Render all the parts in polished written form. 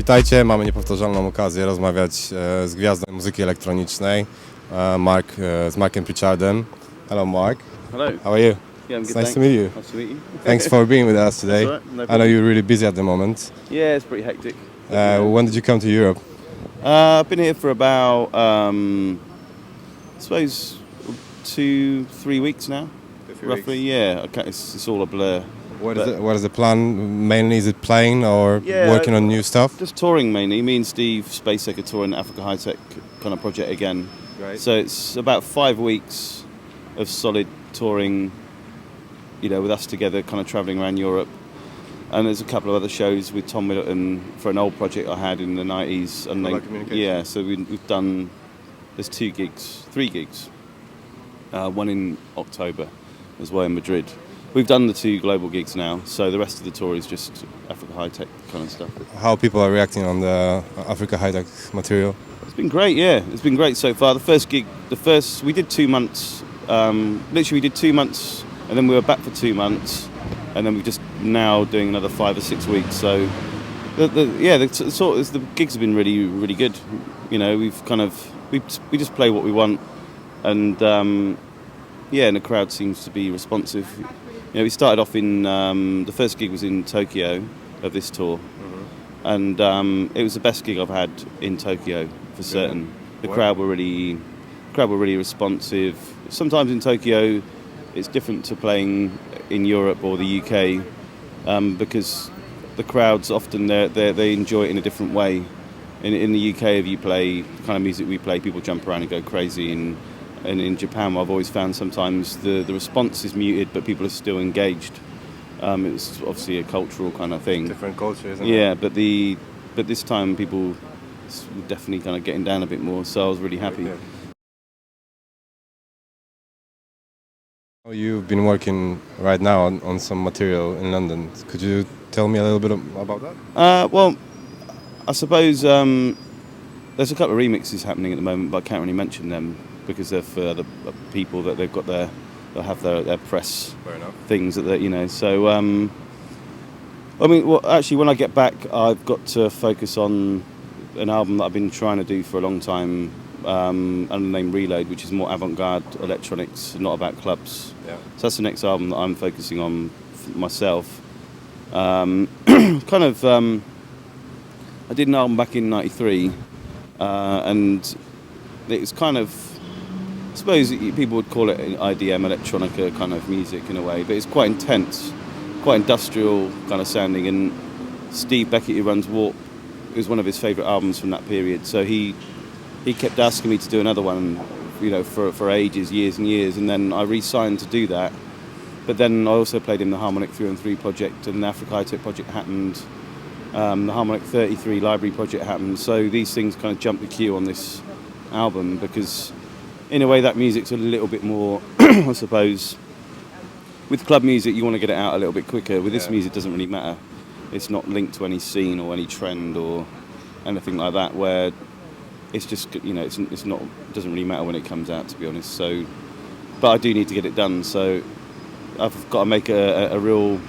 Witajcie, mamy niepowtarzalną okazję rozmawiać z gwiazdą muzyki elektronicznej, z Markiem Pritchardem. Hello Mark. Hello. How are you? Yeah, I'm It's good. nice to meet you. Nice to meet you. Thanks for being with us today. That's all right, no I know problem. you're really busy at the moment. Yeah, it's pretty hectic. When did you come to Europe? I've been here for about, I suppose, 2-3 weeks now. Roughly, yeah. Okay, it's all a blur. What is the plan? Mainly is it playing or Yeah, working on new stuff? Just touring mainly. Me and Steve Spacek are touring the Africa High Tech kind of project again. Right. So it's about 5 weeks of solid touring, with us together, kind of travelling around Europe. And there's a couple of other shows with Tom Middleton for an old project I had in the 90s. And yeah, so we've done, there's 3 gigs. One in October as well in Madrid. We've done the 2 global gigs now, so the rest of the tour is just Africa High Tech kind of stuff. How people are reacting on the Africa High Tech material? It's been great, yeah. It's been great so far. We did 2 months. Literally, we did 2 months, and then we were back for 2 months, and then we're just now doing another 5 or 6 weeks. So, the gigs have been really, really good. We just play what we want, and and the crowd seems to be responsive. We started off in the first gig was in Tokyo of this tour, and it was the best gig I've had in Tokyo for certain. The crowd were really responsive. Sometimes in Tokyo, it's different to playing in Europe or the UK because the crowds often they enjoy it in a different way. In the UK, if you play the kind of music we play, people jump around and go crazy. And in Japan, I've always found sometimes the response is muted, but people are still engaged. It's obviously a cultural kind of thing. Different culture, isn't it? Yeah, but this time people were definitely kind of getting down a bit more, so I was really happy. Okay. You've been working right now on some material in London. Could you tell me a little bit about that? Well, I suppose there's a couple of remixes happening at the moment, but I can't really mention them because they're for other people that they'll have their press things that they. So actually, when I get back, I've got to focus on an album that I've been trying to do for a long time under the name Reload, which is more avant-garde electronics, not about clubs. Yeah. So that's the next album that I'm focusing on myself. I did an album back in '93, and it was kind of, I suppose people would call it IDM, electronica kind of music in a way, but it's quite intense, quite industrial kind of sounding. And Steve Beckett, who runs Warp, it was one of his favourite albums from that period. So he kept asking me to do another one, for ages, years and years. And then I re-signed to do that. But then I also played in the Harmonic 3-on-3 project, and the Africa High Tech project happened. The Harmonic 33 library project happened. So these things kind of jumped the queue on this album because, in a way, that music's a little bit more, I suppose. With club music, you want to get it out a little bit quicker. With this music, it doesn't really matter. It's not linked to any scene or any trend or anything like that. Where it's just, it's not. It doesn't really matter when it comes out, to be honest. So, but I do need to get it done. So, I've got to make a real.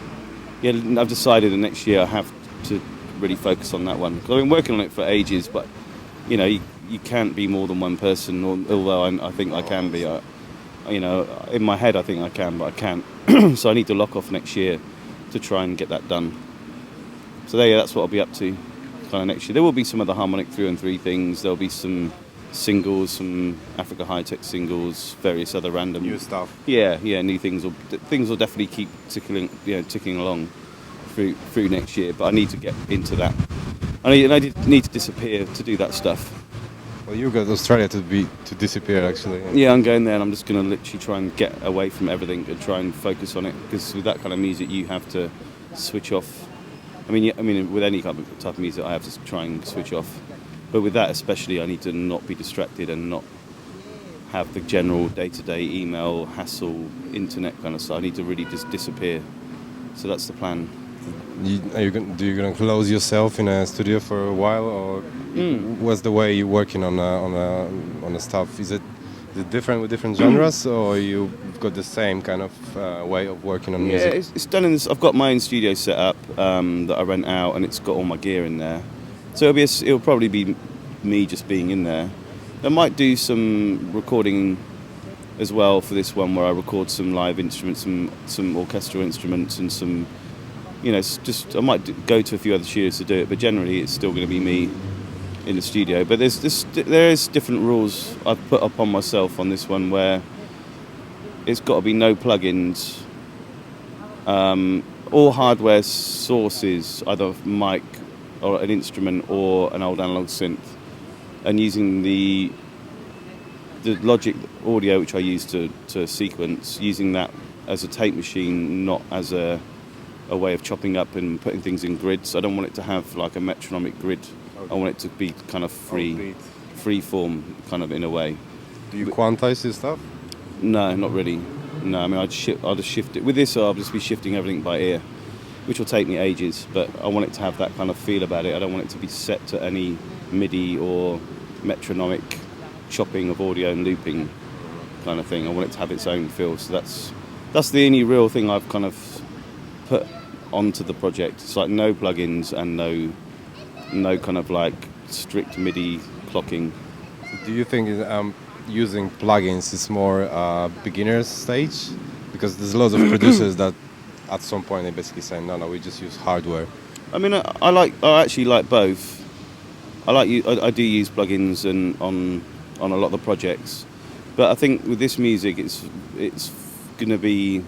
Yeah, I've decided that next year I have to really focus on that one. Because I've been working on it for ages, but you can't be more than one person. Although I think I can be. In my head I think I can, but I can't. So I need to lock off next year to try and get that done. So that's what I'll be up to kind of next year. There will be some other Harmonic 3-on-3 things. There'll be some singles, some Africa High Tech singles, various other random New stuff. Yeah, new things. Things will definitely keep ticking along through next year. But I need to get into that. I need to disappear to do that stuff. Well, you got Australia to disappear actually. Yeah, I'm going there, and I'm just going to literally try and get away from everything and try and focus on it. Because with that kind of music, you have to switch off. I mean, with any type of music, I have to try and switch off. But with that especially, I need to not be distracted and not have the general day-to-day email, hassle, internet kind of stuff. I need to really just disappear. So that's the plan. Are you going to close yourself in a studio for a while, or what's the way you're working on the stuff? Is it different with different genres, or you've got the same kind of way of working on music? Yeah, it's done in this. I've got my own studio set up that I rent out, and it's got all my gear in there. So it'll probably be me just being in there. I might do some recording as well for this one, where I record some live instruments, some orchestral instruments, and some, I might go to a few other studios to do it, but generally it's still going to be me in the studio. But there is different rules I've put up on myself on this one, where it's got to be no plugins, all hardware sources, either mic or an instrument or an old analog synth, and using the Logic audio which I use to sequence, using that as a tape machine, not as a way of chopping up and putting things in grids. I don't want it to have like a metronomic grid. Okay. I want it to be kind of free form, kind of, in a way. Do you quantize this stuff? No, not really. No, I mean, I'll just shift it. With this, I'll just be shifting everything by ear, which will take me ages, but I want it to have that kind of feel about it. I don't want it to be set to any MIDI or metronomic chopping of audio and looping kind of thing. I want it to have its own feel. So that's the only real thing I've kind of put onto the project. It's like no plugins and no kind of like strict MIDI clocking. Do you think using plugins is more beginner's stage? Because there's lots of producers that at some point they basically say, no, we just use hardware. I mean, I actually like both. I do use plugins and on a lot of the projects, but I think with this music, it's going to be,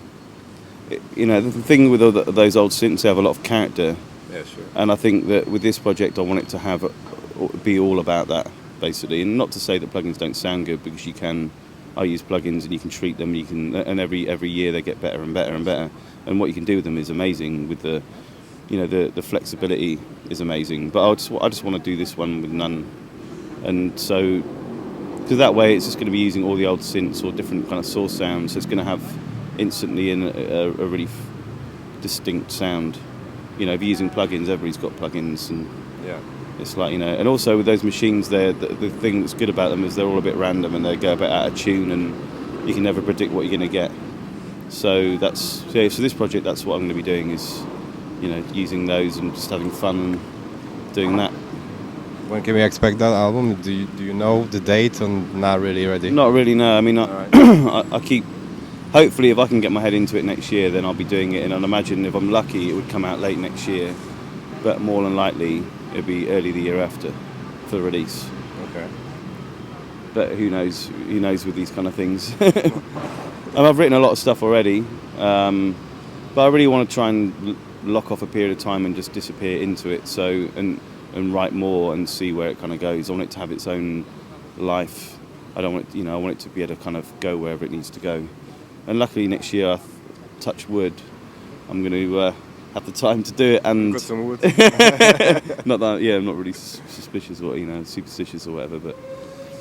the thing with those old synths, they have a lot of character. Yeah, sure. And I think that with this project, I want it to be all about that, basically. And not to say that plugins don't sound good, because I use plugins and you can treat them. And every year they get better and better and better. And what you can do with them is amazing. With the flexibility is amazing. But I just want to do this one with none. And so, because that way it's just going to be using all the old synths or different kind of source sounds. So it's going to have instantly a really distinct sound. If you're using plugins, everybody's got plugins, and yeah, it's like, and also with those machines, the thing that's good about them is they're all a bit random and they go a bit out of tune, and you can never predict what you're going to get. So so this project, that's what I'm going to be doing, is using those and just having fun and doing that. When can we expect that album? Do you know the date, and not really ready? Not really, no. I mean, I keep. Hopefully, if I can get my head into it next year, then I'll be doing it. And I'd imagine if I'm lucky, it would come out late next year. But more than likely, it'll be early the year after for release. Okay. But who knows? Who knows with these kind of things? I've written a lot of stuff already, but I really want to try and lock off a period of time and just disappear into it. So and write more and see where it kind of goes. I want it to have its own life. I don't want it, I want it to be able to kind of go wherever it needs to go. And luckily next year, touch wood, I'm going to have the time to do it. And got some wood. Not that, yeah, I'm not really suspicious or superstitious or whatever, but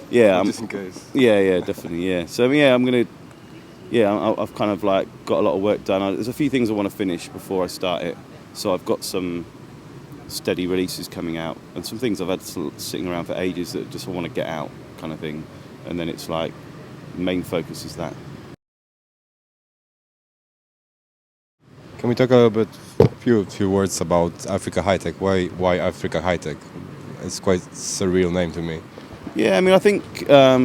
yeah, just in case. Yeah, definitely, yeah. So yeah, I've kind of like got a lot of work done. There's a few things I want to finish before I start it. So I've got some steady releases coming out, and some things I've had sitting around for ages that just want to get out, kind of thing. And then it's like, main focus is that. Can we talk a little bit, few words about Africa High Tech? Why Africa High Tech? It's quite a surreal name to me. Yeah, I mean, I think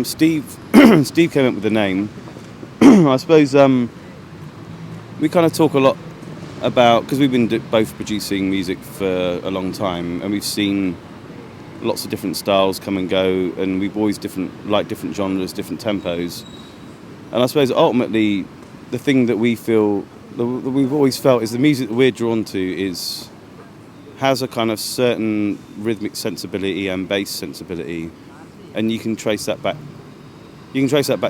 Steve came up with the name. I suppose we kind of talk a lot about, because we've been both producing music for a long time, and we've seen lots of different styles come and go, and we've always different genres, different tempos. And I suppose ultimately the thing that we've always felt is the music that we're drawn to has a kind of certain rhythmic sensibility and bass sensibility, and you can trace that back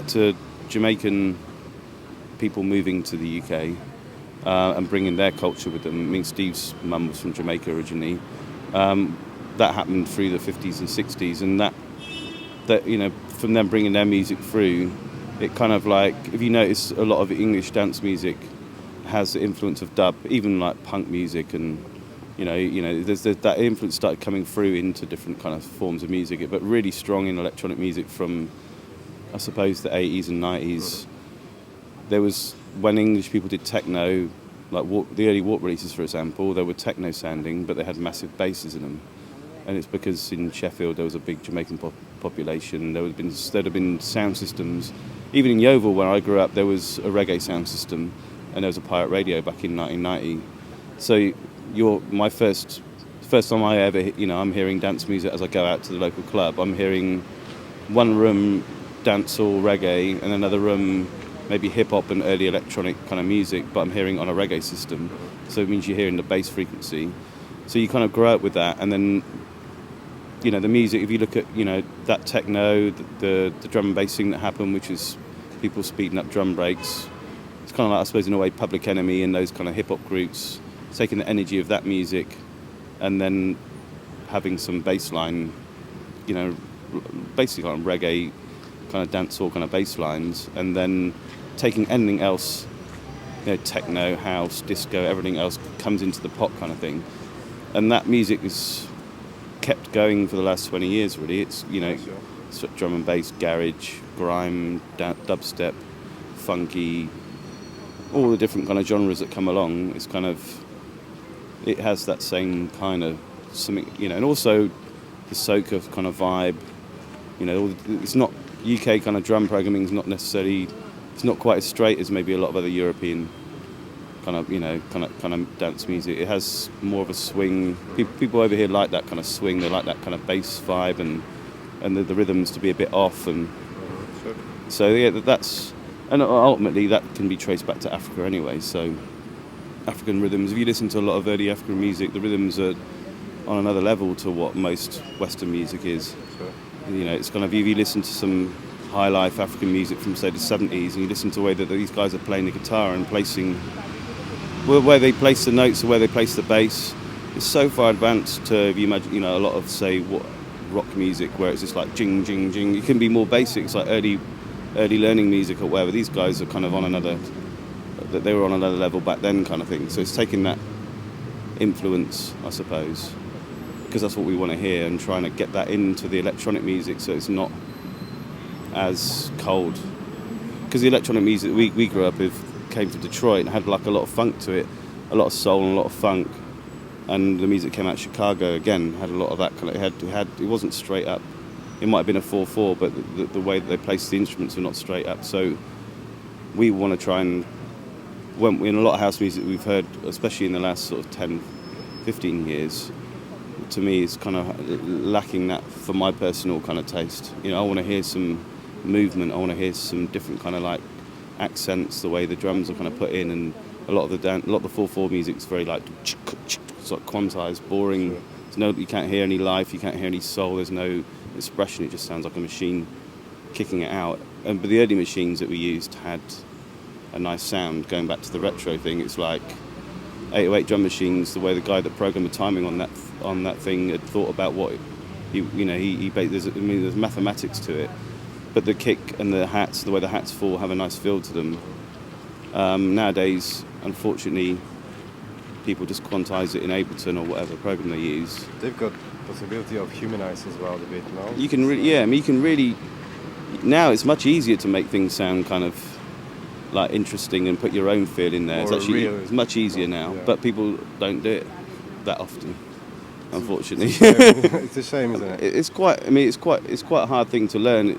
to Jamaican people moving to the UK and bringing their culture with them. I mean, Steve's mum was from Jamaica originally. That happened through the 50s and 60s, and that from them bringing their music through, it kind of like, if you notice, a lot of English dance music has the influence of dub, even like punk music, and there's that influence started coming through into different kind of forms of music, but really strong in electronic music from, I suppose, the 80s and 90s. There was, when English people did techno, like the early Warp releases, for example, they were techno sounding, but they had massive basses in them. and it's because in Sheffield there was a big Jamaican population. There'd have been sound systems. Even in Yeovil, where I grew up, there was a reggae sound system, and there was a pirate radio back in 1990. So my first time I ever, I'm hearing dance music as I go out to the local club. I'm hearing one room dancehall reggae and another room maybe hip hop and early electronic kind of music, but I'm hearing on a reggae system. So it means you're hearing the bass frequency. So you kind of grow up with that, and then the music. If you look at that techno, the drum and bass thing that happened, which is people speeding up drum breaks. It's kind of like, I suppose, in a way, Public Enemy and those kind of hip hop groups, taking the energy of that music and then having some bass line, basically kind of reggae, kind of dancehall kind of bass lines, and then taking anything else, techno, house, disco, everything else comes into the pot kind of thing. And that music is kept going for the last 20 years, really. It's, drum and bass, garage, grime, dubstep, funky, all the different kind of genres that come along. It's kind of, it has that same kind of something, and also the soca kind of vibe. It's not UK kind of drum programming is not necessarily, it's not quite as straight as maybe a lot of other European kind of dance music. It has more of a swing. People over here like that kind of swing. They like that kind of bass vibe and the rhythms to be a bit off. And so and ultimately that can be traced back to Africa anyway. So African rhythms. If you listen to a lot of early African music, the rhythms are on another level to what most Western music is. It's kind of, if you listen to some high life African music from say the 70s, and you listen to the way that these guys are playing the guitar and placing where they place the notes or where they place the bass, it's so far advanced to, if you imagine, a lot of say rock music where it's just like jing jing jing. It can be more basic. It's like early learning music or whatever. These guys are kind of on another. They were on another level back then, kind of thing. So it's taking that influence, I suppose, because that's what we want to hear, and trying to get that into the electronic music so it's not as cold. Because the electronic music we grew up with came from Detroit and had like a lot of funk to it, a lot of soul and a lot of funk. And the music came out of Chicago again, had a lot of that kind of. It wasn't straight up. It might have been a 4/4, but the way that they placed the instruments were not straight up. So we want to try and, in a lot of house music we've heard, especially in the last sort of 10, 15 years, to me it's kind of lacking that for my personal kind of taste. I want to hear some movement. I want to hear some different kind of like accents, the way the drums are kind of put in, and a lot of the 4/4 music is very like it's like quantized, boring. You can't hear any life, you can't hear any soul. There's no expression. It just sounds like a machine kicking it out. But the early machines that we used had a nice sound. Going back to the retro thing, it's like 808 drum machines. The way the guy that programmed the timing on that thing had thought about what there's mathematics to it. But the kick and the hats, the way the hats fall, have a nice feel to them. Nowadays, unfortunately, people just quantize it in Ableton or whatever program they use. They've got possibility of humanize as well a bit now. You can really. Now it's much easier to make things sound kind of like interesting and put your own feel in there. It's much easier now, but people don't do it that often, unfortunately. It's a shame, isn't it? It's quite a hard thing to learn.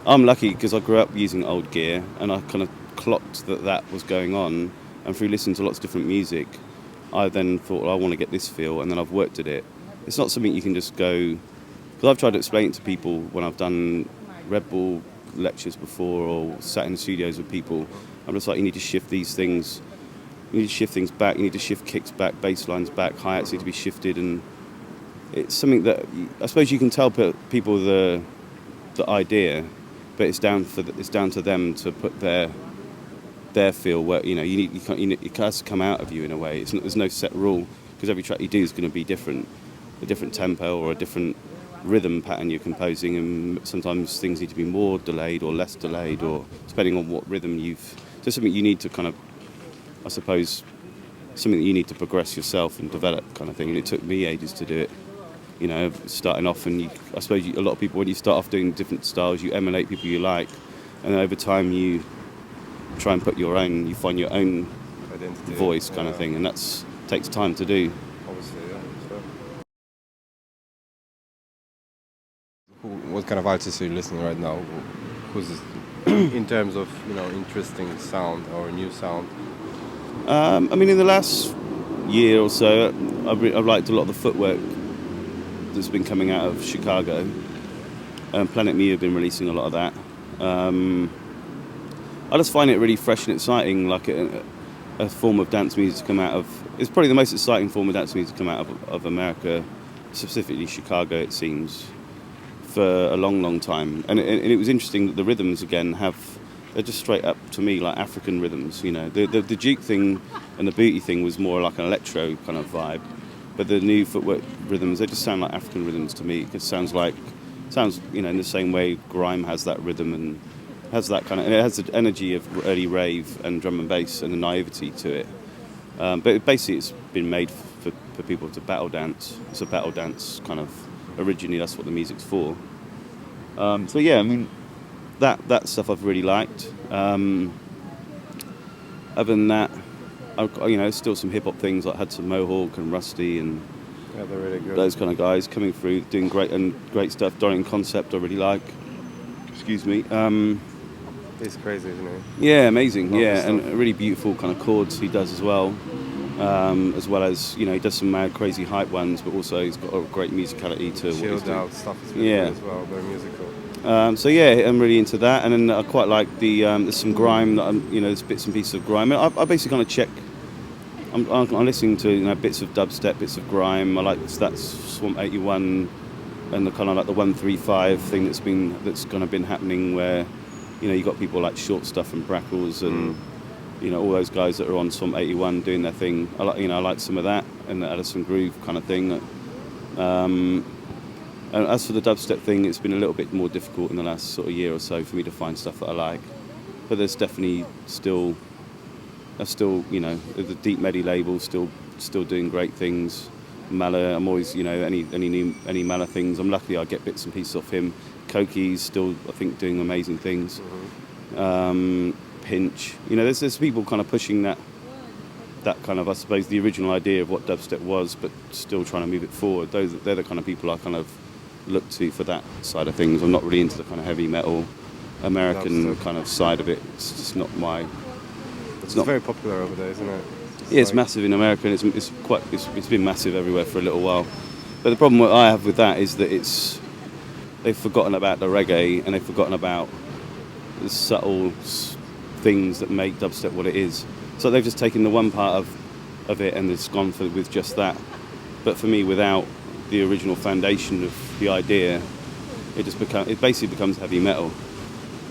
I'm lucky because I grew up using old gear, and I kind of clocked that was going on, and through listening to lots of different music, I then thought, well, I want to get this feel, and then I've worked at it. It's not something you can just go, because I've tried to explain it to people when I've done Red Bull lectures before or sat in the studios with people. I'm just like, you need to shift these things. You need to shift things back. You need to shift kicks back, bass lines back, hi-hats need to be shifted, and it's something that I suppose you can tell people the idea, but it's down to them to put their feel where it has to come out of you in a way. There's no set rule, because every track you do is going to be different, a different tempo or a different rhythm pattern you're composing, and sometimes things need to be more delayed or less delayed, or depending on what rhythm so something you need to kind of, I suppose, something that you need to progress yourself and develop kind of thing. And it took me ages to do it, starting off, and I suppose a lot of people, when you start off doing different styles, you emulate people you like, and then over time you try and you find your own identity, voice kind of thing, and that takes time to do. kind of artists are you listening right now? Who's this, in terms of interesting sound or new sound? I mean, in the last year or so, I've liked a lot of the footwork that's been coming out of Chicago. Planet Me have been releasing a lot of that. I just find it really fresh and exciting, like a form of dance music to come out of. It's probably the most exciting form of dance music to come out of America, specifically Chicago, it seems, for a long, long time. And it was interesting that the rhythms again they're just straight up to me like African rhythms. The juke thing and the booty thing was more like an electro kind of vibe, but the new footwork rhythms, they just sound like African rhythms to me. It sounds in the same way grime has that rhythm and has that kind of, and it has the energy of early rave and drum and bass and the naivety to it. But basically, it's been made for people to battle dance. It's a battle dance kind of. Originally, that's what the music's for. So yeah, I mean, that stuff I've really liked. Other than that, still some hip hop things like Hudson Mohawk and Rusty and they're really good. Those kind of guys coming through, doing great stuff. Dorian Concept, I really like. Excuse me. He's crazy, isn't he? Yeah, amazing. Love yeah, and really beautiful kind of chords he does as well. As well as he does some mad, crazy hype ones, but also he's got a great musicality to what he's Chilled doing. out stuff is really good as well. Very musical. So yeah, I'm really into that, and then I quite like there's some grime that there's bits and pieces of grime. I basically kind of check. I'm listening to bits of dubstep, bits of grime. I like that Swamp 81 and the kind of like the 135 thing that's kind of been happening where you got people like Short Stuff and Brackles and all those guys that are on Swamp 81 doing their thing. I like some of that and the Addison Groove kind of thing. And as for the dubstep thing, it's been a little bit more difficult in the last sort of year or so for me to find stuff that I like. But there's definitely still the Deep Medi label still doing great things. Mala, I'm always any Mala things. I'm lucky I get bits and pieces off him. Koki's still I think doing amazing things. Pinch, there's people kind of pushing that kind of, I suppose, the original idea of what dubstep was, but still trying to move it forward. They're the kind of people I kind of look to for that side of things. I'm not really into the kind of heavy metal American kind of side of it. It's just not my. It's not very popular over there, isn't it? It's massive in America, and it's been massive everywhere for a little while. But the problem that I have with that is that they've forgotten about the reggae and they've forgotten about the subtle things that make dubstep what it is. So they've just taken the one part of it and it's gone with just that. But for me, without the original foundation of the idea, it basically becomes heavy metal,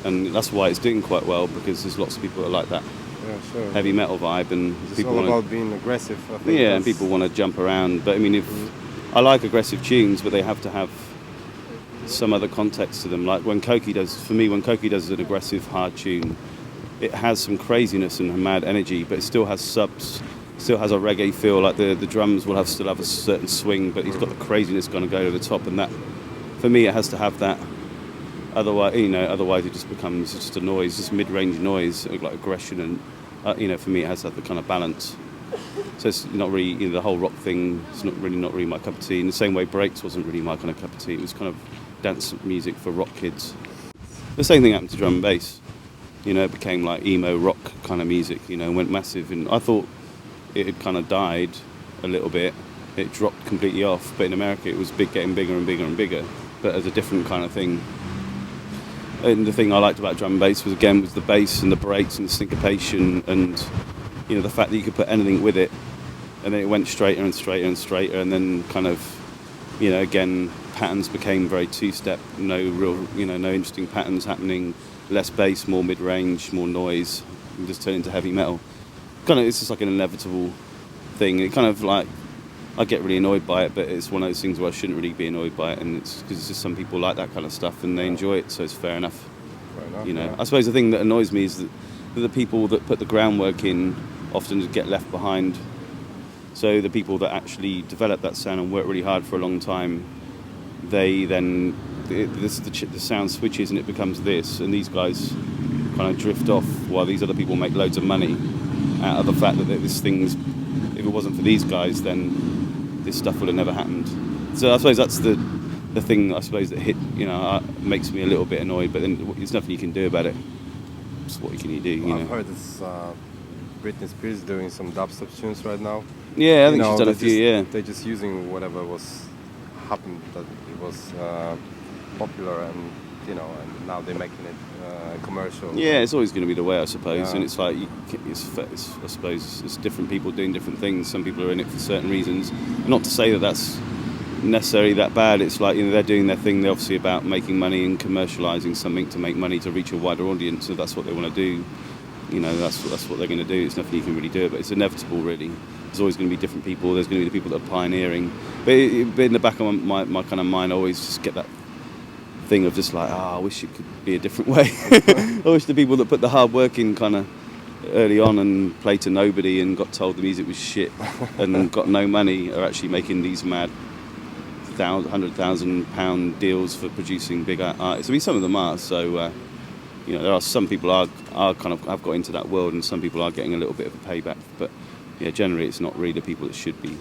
and that's why it's doing quite well, because there's lots of people that like that. Yeah, sure. Heavy metal vibe, and it's people all about being aggressive. I think and people want to jump around. But I mean, I like aggressive tunes, but they have to have some other context to them. Like when Koki does an aggressive hard tune, it has some craziness and mad energy, but it still has subs, still has a reggae feel. Like the drums will still have a certain swing, but he's got the craziness going to go to the top, and that, for me, it has to have that. Otherwise it just becomes just a noise, just mid-range noise, like aggression, and for me it has to have the kind of balance. So it's not really, the whole rock thing, it's not really my cup of tea. In the same way Breaks wasn't really my kind of cup of tea. It was kind of dance music for rock kids. The same thing happened to drum and bass. It became like emo rock kind of music, went massive, and I thought it had kind of died a little bit. It dropped completely off, but in America it was getting bigger and bigger and bigger, but as a different kind of thing. And the thing I liked about drum and bass was the bass and the breaks and the syncopation, and the fact that you could put anything with it, and then it went straighter and straighter and straighter, and then kind of, again, patterns became very two-step, no interesting patterns happening, less bass, more mid-range, more noise, and just turned into heavy metal. It's just like an inevitable thing. It kind of like, I get really annoyed by it, but it's one of those things where I shouldn't really be annoyed by it, and it's because it's just some people like that kind of stuff and they enjoy it, so it's fair enough. Yeah. I suppose the thing that annoys me is that the people that put the groundwork in often get left behind. So the people that actually develop that sound and work really hard for a long time, they then the sound switches and it becomes this, and these guys kind of drift off while these other people make loads of money out of the fact that this thing's, if it wasn't for these guys, then this stuff would have never happened. So I suppose that's the the thing I suppose that hit, makes me a little bit annoyed. But then there's nothing you can do about it. Just what can you do? You know. I've heard it's Britney Spears doing some dubstep tunes right now. Yeah, I think she's done a few. Yeah, they're just using whatever was happened that it was popular, and and now they're making it commercial. yeah, it's always going to be the way, I suppose. Yeah. And it's like I suppose it's different people doing different things. Some people are in it for certain reasons. Not to say that that's necessarily that bad. It's like they're doing their thing. They're obviously about making money and commercialising something to make money to reach a wider audience. So that's what they want to do. That's what they're going to do. It's nothing you can really do, but it's inevitable, really. There's always going to be different people. There's going to be the people that are pioneering. But in the back of my kind of mind, I always just get that thing of just like, I wish it could be a different way. I wish the people that put the hard work in kind of early on and played to nobody and got told the music was shit and got no money are actually making these mad £100,000 deals for producing big artists. I mean, some of them are. So, there are some people are kind of have got into that world, and some people are getting a little bit of a payback. But yeah, generally, it's not really the people that should be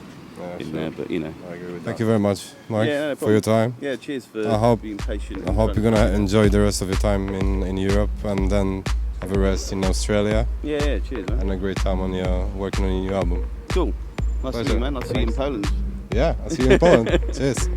in there. But I agree with Thank you very much, Mike, Yeah, no for your time. Yeah, cheers for being patient. I hope you're gonna enjoy the rest of your time in Europe, and then have a rest in Australia, Yeah, cheers, man. and a great time working on your new album. Cool. Nice to see Pleasure. you, man. I'll see you in Poland. Yeah, I'll see you in Poland. Cheers.